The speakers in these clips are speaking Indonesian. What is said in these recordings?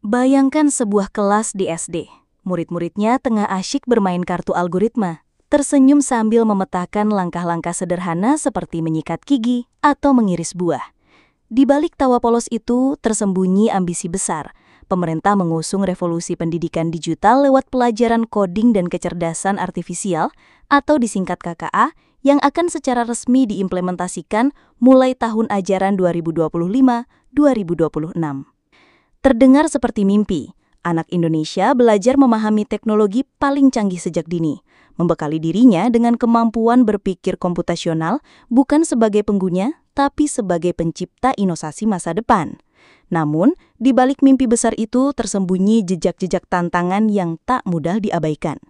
Bayangkan sebuah kelas di SD. Murid-muridnya tengah asyik bermain kartu algoritma, tersenyum sambil memetakan langkah-langkah sederhana seperti menyikat gigi atau mengiris buah. Di balik tawa polos itu tersembunyi ambisi besar. Pemerintah mengusung revolusi pendidikan digital lewat pelajaran coding dan kecerdasan artifisial atau disingkat KKA yang akan secara resmi diimplementasikan mulai tahun ajaran 2025-2026. Terdengar seperti mimpi, anak Indonesia belajar memahami teknologi paling canggih sejak dini, membekali dirinya dengan kemampuan berpikir komputasional bukan sebagai pengguna, tapi sebagai pencipta inovasi masa depan. Namun, di balik mimpi besar itu tersembunyi jejak-jejak tantangan yang tak mudah diabaikan.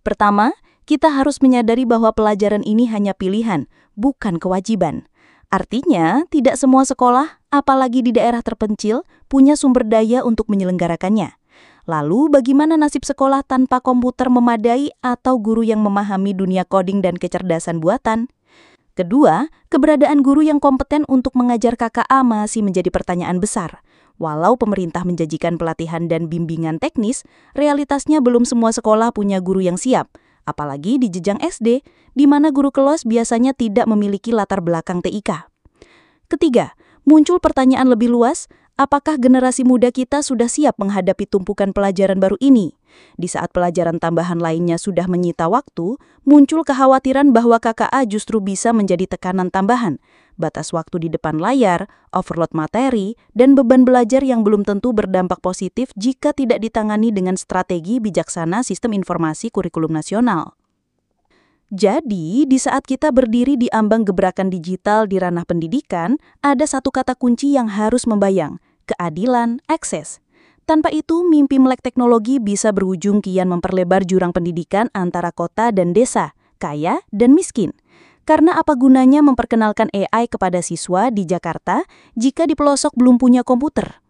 Pertama, kita harus menyadari bahwa pelajaran ini hanya pilihan, bukan kewajiban. Artinya, tidak semua sekolah, apalagi di daerah terpencil, punya sumber daya untuk menyelenggarakannya. Lalu, bagaimana nasib sekolah tanpa komputer memadai atau guru yang memahami dunia coding dan kecerdasan buatan? Kedua, keberadaan guru yang kompeten untuk mengajar KKA masih menjadi pertanyaan besar. Walau pemerintah menjanjikan pelatihan dan bimbingan teknis, realitasnya belum semua sekolah punya guru yang siap. Apalagi di jenjang SD, di mana guru kelas biasanya tidak memiliki latar belakang TIK. Ketiga, muncul pertanyaan lebih luas, apakah generasi muda kita sudah siap menghadapi tumpukan pelajaran baru ini? Di saat pelajaran tambahan lainnya sudah menyita waktu, muncul kekhawatiran bahwa KKA justru bisa menjadi tekanan tambahan. Batas waktu di depan layar, overload materi, dan beban belajar yang belum tentu berdampak positif jika tidak ditangani dengan strategi bijaksana sistem informasi kurikulum nasional. Jadi, di saat kita berdiri di ambang gebrakan digital di ranah pendidikan, ada satu kata kunci yang harus membayang, keadilan akses. Tanpa itu, mimpi melek teknologi bisa berujung kian memperlebar jurang pendidikan antara kota dan desa, kaya dan miskin. Karena apa gunanya memperkenalkan AI kepada siswa di Jakarta jika di pelosok belum punya komputer?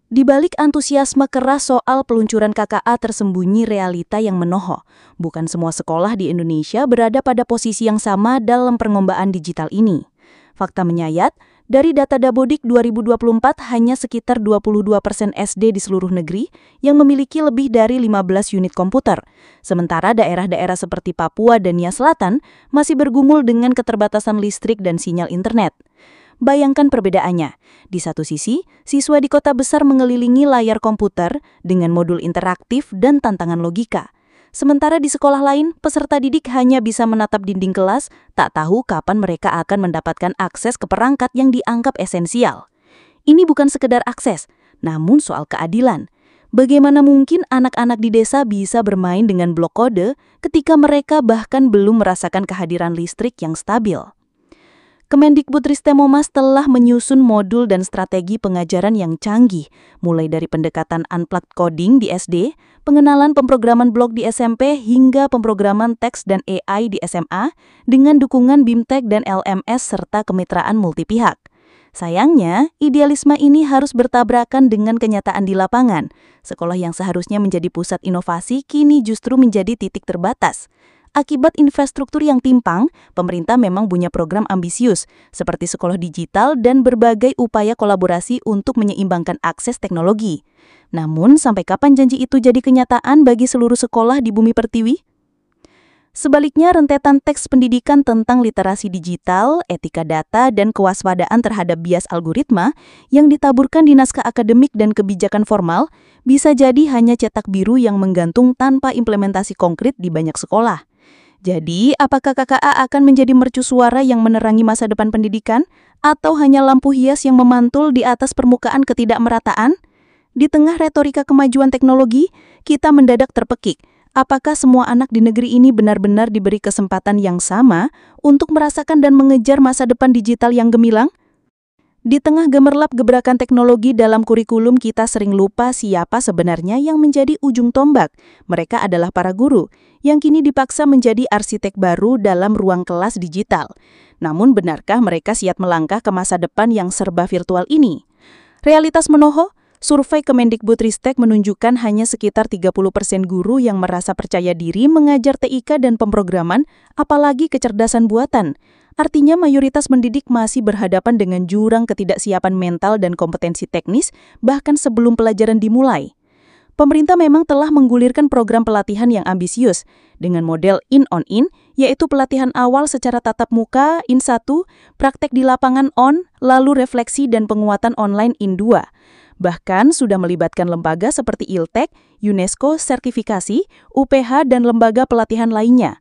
Di balik antusiasme keras soal peluncuran KKA tersembunyi realita yang menohok. Bukan semua sekolah di Indonesia berada pada posisi yang sama dalam perlombaan digital ini. Fakta menyayat, dari data Dabodik 2024 hanya sekitar 22% SD di seluruh negeri yang memiliki lebih dari 15 unit komputer. Sementara daerah-daerah seperti Papua dan Nia Selatan masih bergumul dengan keterbatasan listrik dan sinyal internet. Bayangkan perbedaannya. Di satu sisi, siswa di kota besar mengelilingi layar komputer dengan modul interaktif dan tantangan logika. Sementara di sekolah lain, peserta didik hanya bisa menatap dinding kelas, tak tahu kapan mereka akan mendapatkan akses ke perangkat yang dianggap esensial. Ini bukan sekedar akses, namun soal keadilan. Bagaimana mungkin anak-anak di desa bisa bermain dengan blok kode ketika mereka bahkan belum merasakan kehadiran listrik yang stabil? Kemendikbudristek Momas telah menyusun modul dan strategi pengajaran yang canggih, mulai dari pendekatan unplugged coding di SD, pengenalan pemrograman blok di SMP, hingga pemrograman teks dan AI di SMA, dengan dukungan BIMTEK dan LMS serta kemitraan multipihak. Sayangnya, idealisme ini harus bertabrakan dengan kenyataan di lapangan. Sekolah yang seharusnya menjadi pusat inovasi kini justru menjadi titik terbatas. Akibat infrastruktur yang timpang, pemerintah memang punya program ambisius, seperti sekolah digital dan berbagai upaya kolaborasi untuk menyeimbangkan akses teknologi. Namun, sampai kapan janji itu jadi kenyataan bagi seluruh sekolah di bumi pertiwi? Sebaliknya, rentetan teks pendidikan tentang literasi digital, etika data, dan kewaspadaan terhadap bias algoritma yang ditaburkan di naskah akademik dan kebijakan formal bisa jadi hanya cetak biru yang menggantung tanpa implementasi konkret di banyak sekolah. Jadi, apakah KKA akan menjadi mercusuara yang menerangi masa depan pendidikan, atau hanya lampu hias yang memantul di atas permukaan ketidakmerataan? Di tengah retorika kemajuan teknologi, kita mendadak terpekik. Apakah semua anak di negeri ini benar-benar diberi kesempatan yang sama untuk merasakan dan mengejar masa depan digital yang gemilang? Di tengah gemerlap gebrakan teknologi dalam kurikulum, kita sering lupa siapa sebenarnya yang menjadi ujung tombak. Mereka adalah para guru, yang kini dipaksa menjadi arsitek baru dalam ruang kelas digital. Namun benarkah mereka siap melangkah ke masa depan yang serba virtual ini? Realitas menohok, survei Kemendikbudristek menunjukkan hanya sekitar 30% guru yang merasa percaya diri mengajar TIK dan pemrograman, apalagi kecerdasan buatan. Artinya mayoritas pendidik masih berhadapan dengan jurang ketidaksiapan mental dan kompetensi teknis bahkan sebelum pelajaran dimulai. Pemerintah memang telah menggulirkan program pelatihan yang ambisius dengan model in-on-in, yaitu pelatihan awal secara tatap muka in-1, praktek di lapangan on, lalu refleksi dan penguatan online in-2. Bahkan sudah melibatkan lembaga seperti ILTEK, UNESCO, sertifikasi, UPH, dan lembaga pelatihan lainnya.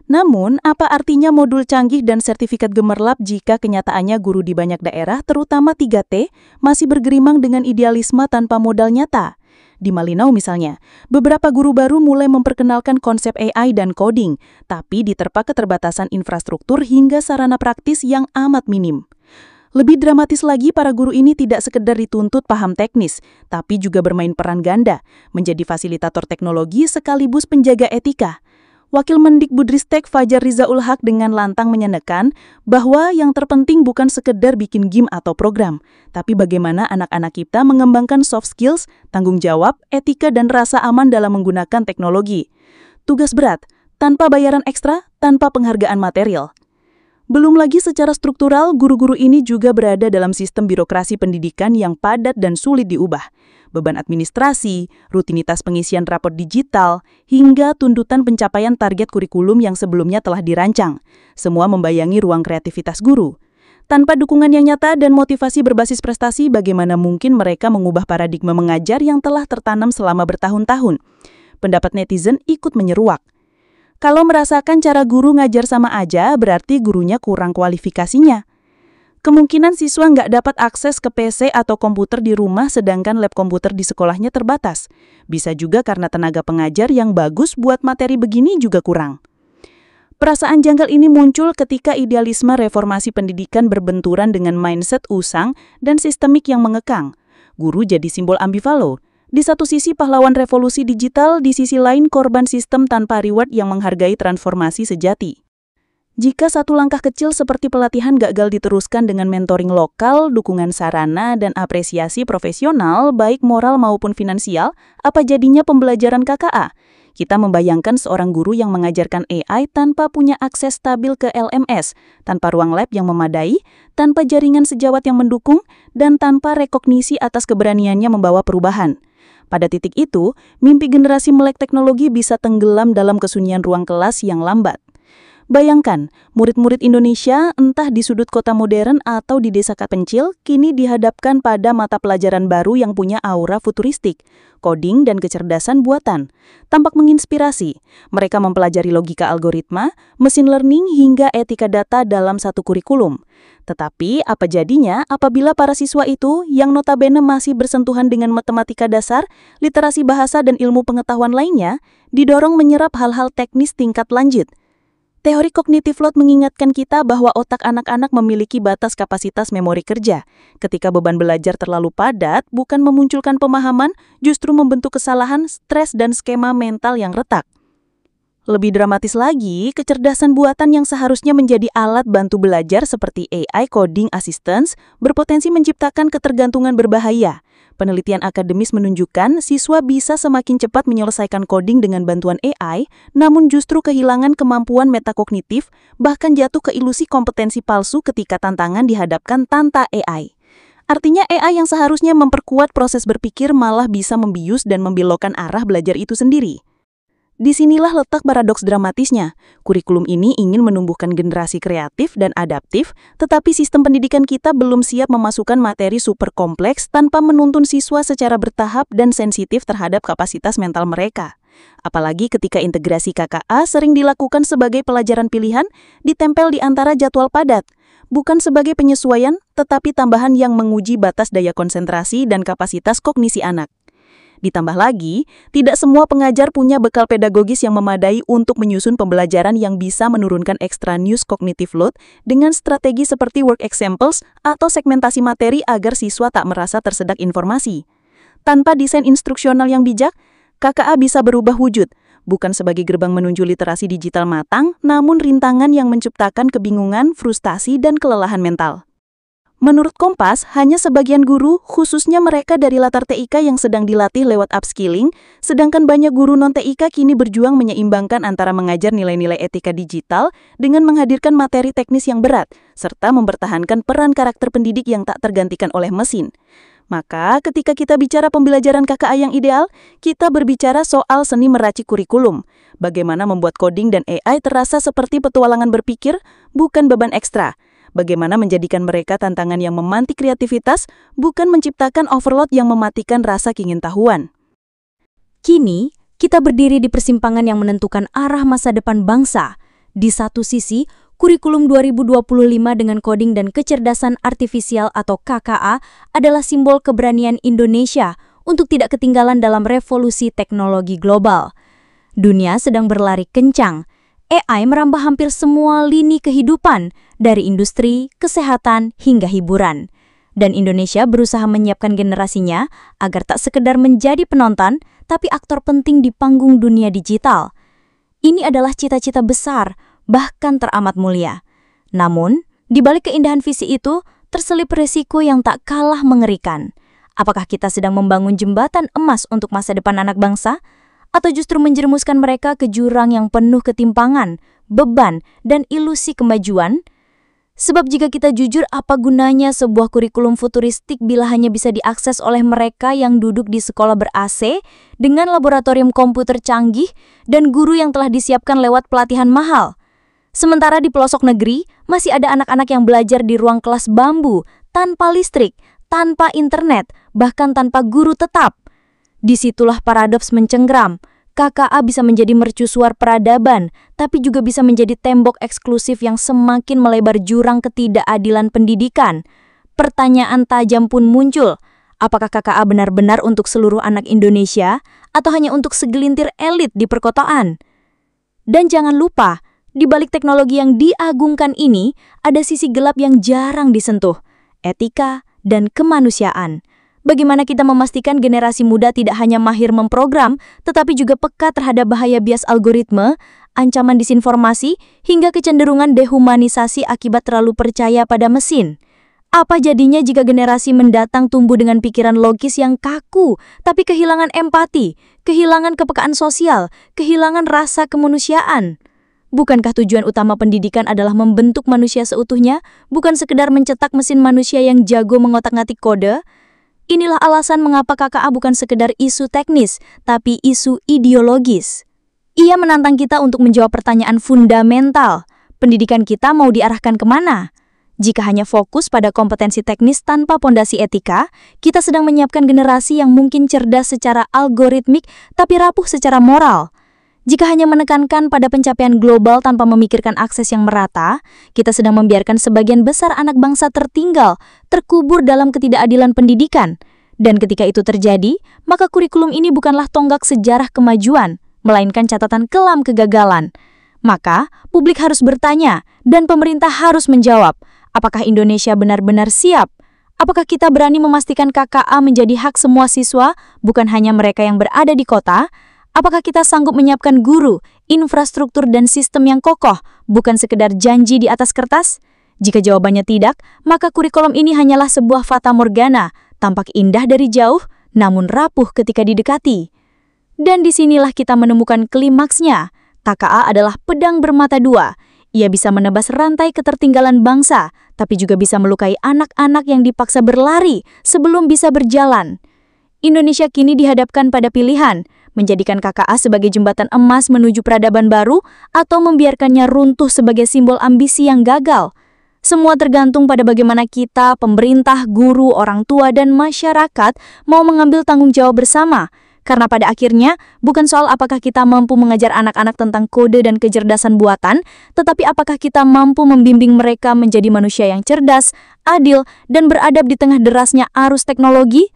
Namun, apa artinya modul canggih dan sertifikat gemerlap jika kenyataannya guru di banyak daerah, terutama 3T, masih bergerimang dengan idealisme tanpa modal nyata? Di Malinau misalnya, beberapa guru baru mulai memperkenalkan konsep AI dan coding, tapi diterpa keterbatasan infrastruktur hingga sarana praktis yang amat minim. Lebih dramatis lagi, para guru ini tidak sekedar dituntut paham teknis, tapi juga bermain peran ganda, menjadi fasilitator teknologi sekaligus penjaga etika. Wakil Mendikbudristek Fajar Rizaul Haq dengan lantang menyanekan bahwa yang terpenting bukan sekedar bikin game atau program, tapi bagaimana anak-anak kita mengembangkan soft skills, tanggung jawab, etika, dan rasa aman dalam menggunakan teknologi. Tugas berat, tanpa bayaran ekstra, tanpa penghargaan material. Belum lagi secara struktural, guru-guru ini juga berada dalam sistem birokrasi pendidikan yang padat dan sulit diubah. Beban administrasi, rutinitas pengisian rapor digital, hingga tuntutan pencapaian target kurikulum yang sebelumnya telah dirancang. Semua membayangi ruang kreativitas guru. Tanpa dukungan yang nyata dan motivasi berbasis prestasi, bagaimana mungkin mereka mengubah paradigma mengajar yang telah tertanam selama bertahun-tahun? Pendapat netizen ikut menyeruak. Kalau merasakan cara guru ngajar sama aja, berarti gurunya kurang kualifikasinya. Kemungkinan siswa nggak dapat akses ke PC atau komputer di rumah sedangkan lab komputer di sekolahnya terbatas. Bisa juga karena tenaga pengajar yang bagus buat materi begini juga kurang. Perasaan janggal ini muncul ketika idealisme reformasi pendidikan berbenturan dengan mindset usang dan sistemik yang mengekang. Guru jadi simbol ambivalo. Di satu sisi pahlawan revolusi digital, di sisi lain korban sistem tanpa reward yang menghargai transformasi sejati. Jika satu langkah kecil seperti pelatihan gagal diteruskan dengan mentoring lokal, dukungan sarana, dan apresiasi profesional, baik moral maupun finansial, apa jadinya pembelajaran KKA? Kita membayangkan seorang guru yang mengajarkan AI tanpa punya akses stabil ke LMS, tanpa ruang lab yang memadai, tanpa jaringan sejawat yang mendukung, dan tanpa rekognisi atas keberaniannya membawa perubahan. Pada titik itu, mimpi generasi melek teknologi bisa tenggelam dalam kesunyian ruang kelas yang lambat. Bayangkan, murid-murid Indonesia entah di sudut kota modern atau di desa pencil kini dihadapkan pada mata pelajaran baru yang punya aura futuristik, coding dan kecerdasan buatan. Tampak menginspirasi, mereka mempelajari logika algoritma, mesin learning hingga etika data dalam satu kurikulum. Tetapi apa jadinya apabila para siswa itu yang notabene masih bersentuhan dengan matematika dasar, literasi bahasa dan ilmu pengetahuan lainnya, didorong menyerap hal-hal teknis tingkat lanjut? Teori kognitif load mengingatkan kita bahwa otak anak-anak memiliki batas kapasitas memori kerja. Ketika beban belajar terlalu padat, bukan memunculkan pemahaman, justru membentuk kesalahan, stres, dan skema mental yang retak. Lebih dramatis lagi, kecerdasan buatan yang seharusnya menjadi alat bantu belajar seperti AI Coding Assistance berpotensi menciptakan ketergantungan berbahaya. Penelitian akademis menunjukkan siswa bisa semakin cepat menyelesaikan coding dengan bantuan AI, namun justru kehilangan kemampuan metakognitif, bahkan jatuh ke ilusi kompetensi palsu ketika tantangan dihadapkan tanpa AI. Artinya AI yang seharusnya memperkuat proses berpikir malah bisa membius dan membelokkan arah belajar itu sendiri. Disinilah letak paradoks dramatisnya. Kurikulum ini ingin menumbuhkan generasi kreatif dan adaptif, tetapi sistem pendidikan kita belum siap memasukkan materi super kompleks tanpa menuntun siswa secara bertahap dan sensitif terhadap kapasitas mental mereka. Apalagi ketika integrasi KKA sering dilakukan sebagai pelajaran pilihan, ditempel di antara jadwal padat. Bukan sebagai penyesuaian, tetapi tambahan yang menguji batas daya konsentrasi dan kapasitas kognisi anak. Ditambah lagi, tidak semua pengajar punya bekal pedagogis yang memadai untuk menyusun pembelajaran yang bisa menurunkan extraneous cognitive load dengan strategi seperti work examples atau segmentasi materi agar siswa tak merasa tersedak informasi. Tanpa desain instruksional yang bijak, KKA bisa berubah wujud, bukan sebagai gerbang menuju literasi digital matang, namun rintangan yang menciptakan kebingungan, frustasi, dan kelelahan mental. Menurut Kompas, hanya sebagian guru, khususnya mereka dari latar TIK yang sedang dilatih lewat upskilling, sedangkan banyak guru non-TIK kini berjuang menyeimbangkan antara mengajar nilai-nilai etika digital dengan menghadirkan materi teknis yang berat, serta mempertahankan peran karakter pendidik yang tak tergantikan oleh mesin. Maka, ketika kita bicara pembelajaran KKA yang ideal, kita berbicara soal seni meracik kurikulum. Bagaimana membuat coding dan AI terasa seperti petualangan berpikir, bukan beban ekstra. Bagaimana menjadikan mereka tantangan yang memantik kreativitas, bukan menciptakan overload yang mematikan rasa keingintahuan. Kini, kita berdiri di persimpangan yang menentukan arah masa depan bangsa. Di satu sisi, kurikulum 2025 dengan coding dan kecerdasan artifisial atau KKA adalah simbol keberanian Indonesia untuk tidak ketinggalan dalam revolusi teknologi global. Dunia sedang berlari kencang. AI merambah hampir semua lini kehidupan, dari industri, kesehatan, hingga hiburan. Dan Indonesia berusaha menyiapkan generasinya agar tak sekedar menjadi penonton, tapi aktor penting di panggung dunia digital. Ini adalah cita-cita besar, bahkan teramat mulia. Namun, di balik keindahan visi itu, terselip risiko yang tak kalah mengerikan. Apakah kita sedang membangun jembatan emas untuk masa depan anak bangsa? Atau justru menjerumuskan mereka ke jurang yang penuh ketimpangan, beban, dan ilusi kemajuan? Sebab jika kita jujur, apa gunanya sebuah kurikulum futuristik bila hanya bisa diakses oleh mereka yang duduk di sekolah ber-AC dengan laboratorium komputer canggih dan guru yang telah disiapkan lewat pelatihan mahal? Sementara di pelosok negeri, masih ada anak-anak yang belajar di ruang kelas bambu, tanpa listrik, tanpa internet, bahkan tanpa guru tetap. Disitulah paradoks mencengkram. KKA bisa menjadi mercusuar peradaban, tapi juga bisa menjadi tembok eksklusif yang semakin melebar jurang ketidakadilan pendidikan. Pertanyaan tajam pun muncul. Apakah KKA benar-benar untuk seluruh anak Indonesia, atau hanya untuk segelintir elit di perkotaan? Dan jangan lupa, di balik teknologi yang diagungkan ini, ada sisi gelap yang jarang disentuh, etika dan kemanusiaan. Bagaimana kita memastikan generasi muda tidak hanya mahir memprogram, tetapi juga peka terhadap bahaya bias algoritma, ancaman disinformasi, hingga kecenderungan dehumanisasi akibat terlalu percaya pada mesin? Apa jadinya jika generasi mendatang tumbuh dengan pikiran logis yang kaku, tapi kehilangan empati, kehilangan kepekaan sosial, kehilangan rasa kemanusiaan? Bukankah tujuan utama pendidikan adalah membentuk manusia seutuhnya, bukan sekedar mencetak mesin manusia yang jago mengotak-ngatik kode? Inilah alasan mengapa KKA bukan sekedar isu teknis, tapi isu ideologis. Ia menantang kita untuk menjawab pertanyaan fundamental. Pendidikan kita mau diarahkan kemana? Jika hanya fokus pada kompetensi teknis tanpa pondasi etika, kita sedang menyiapkan generasi yang mungkin cerdas secara algoritmik, tapi rapuh secara moral. Jika hanya menekankan pada pencapaian global tanpa memikirkan akses yang merata, kita sedang membiarkan sebagian besar anak bangsa tertinggal, terkubur dalam ketidakadilan pendidikan. Dan ketika itu terjadi, maka kurikulum ini bukanlah tonggak sejarah kemajuan, melainkan catatan kelam kegagalan. Maka, publik harus bertanya, dan pemerintah harus menjawab, apakah Indonesia benar-benar siap? Apakah kita berani memastikan KKA menjadi hak semua siswa, bukan hanya mereka yang berada di kota? Apakah kita sanggup menyiapkan guru, infrastruktur, dan sistem yang kokoh, bukan sekedar janji di atas kertas? Jika jawabannya tidak, maka kurikulum ini hanyalah sebuah fata morgana, tampak indah dari jauh, namun rapuh ketika didekati. Dan disinilah kita menemukan klimaksnya. KKA adalah pedang bermata dua. Ia bisa menebas rantai ketertinggalan bangsa, tapi juga bisa melukai anak-anak yang dipaksa berlari sebelum bisa berjalan. Indonesia kini dihadapkan pada pilihan, menjadikan KKA sebagai jembatan emas menuju peradaban baru atau membiarkannya runtuh sebagai simbol ambisi yang gagal. Semua tergantung pada bagaimana kita, pemerintah, guru, orang tua, dan masyarakat mau mengambil tanggung jawab bersama. Karena pada akhirnya, bukan soal apakah kita mampu mengajar anak-anak tentang kode dan kecerdasan buatan, tetapi apakah kita mampu membimbing mereka menjadi manusia yang cerdas, adil, dan beradab di tengah derasnya arus teknologi.